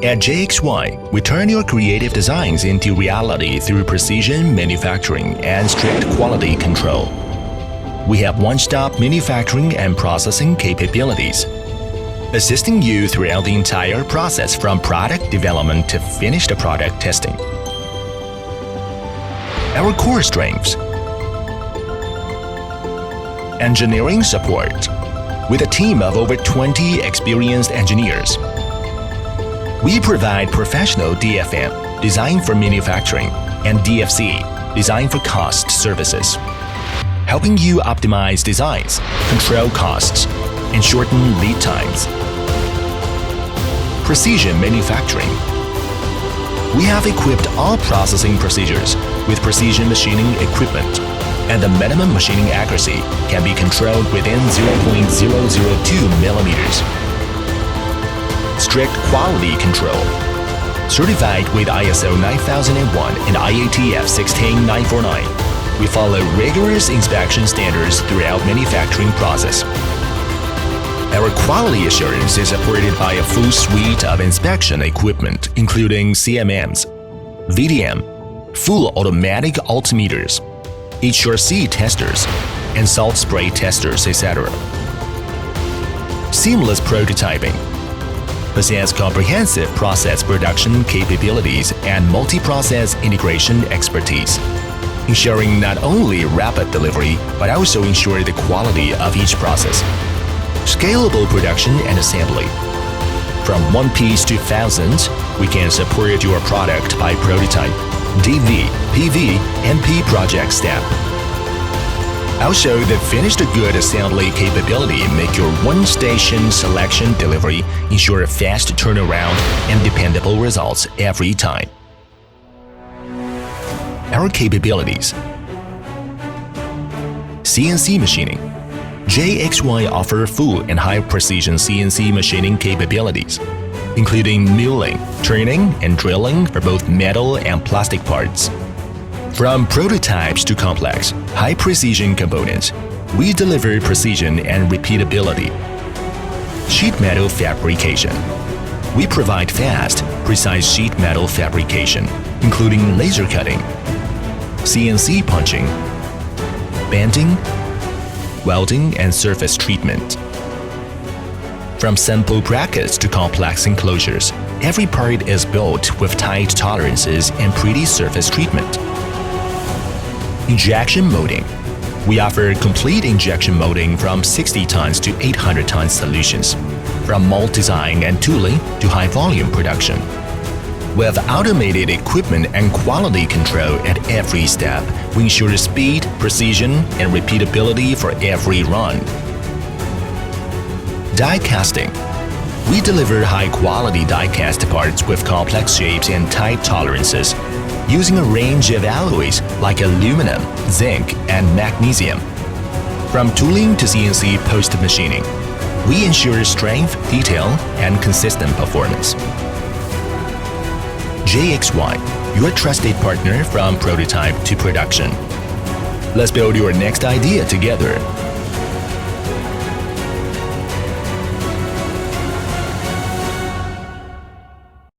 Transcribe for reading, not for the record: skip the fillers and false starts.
At JXY, we turn your creative designs into reality through precision manufacturing and strict quality control. We have one-stop manufacturing and processing capabilities, assisting you throughout the entire process from product development to finished product testing. Our core strengths: engineering support, with a team of over 20 experienced engineers. We provide professional DFM, design for manufacturing, and DFC, design for cost services, helping you optimize designs, control costs, and shorten lead times. Precision manufacturing. We have equipped all processing procedures with precision machining equipment, and the minimum machining accuracy can be controlled within 0.002 millimeters. Strict quality control. Certified with ISO 9001 and IATF 16949, we follow rigorous inspection standards throughout manufacturing process. Our quality assurance is supported by a full suite of inspection equipment, including CMMs, VDM, full automatic altimeters, HRC testers, and salt spray testers, etc. Seamless prototyping. Possess comprehensive process production capabilities and multi-process integration expertise, ensuring not only rapid delivery but also ensure the quality of each process. Scalable production and assembly. From one piece to thousands, we can support your product by prototype, DV, PV, and P project step. Also, the finished good assembly capability make your one-station selection delivery ensure a fast turnaround and dependable results every time. Our capabilities: CNC machining. JXY offer full and high-precision CNC machining capabilities, including milling, turning, and drilling for both metal and plastic parts. From prototypes to complex, high-precision components, we deliver precision and repeatability. Sheet metal fabrication. We provide fast, precise sheet metal fabrication, including laser cutting, CNC punching, bending, welding, and surface treatment. From simple brackets to complex enclosures, every part is built with tight tolerances and pretty surface treatment. Injection molding. We offer complete injection molding from 60 tons to 800 tons solutions, from mold design and tooling to high-volume production. With automated equipment and quality control at every step, we ensure speed, precision, and repeatability for every run. Die casting. We deliver high-quality die-cast parts with complex shapes and tight tolerances, using a range of alloys like aluminum, zinc, and magnesium. From tooling to CNC post-machining, we ensure strength, detail, and consistent performance. JXY, your trusted partner from prototype to production. Let's build your next idea together.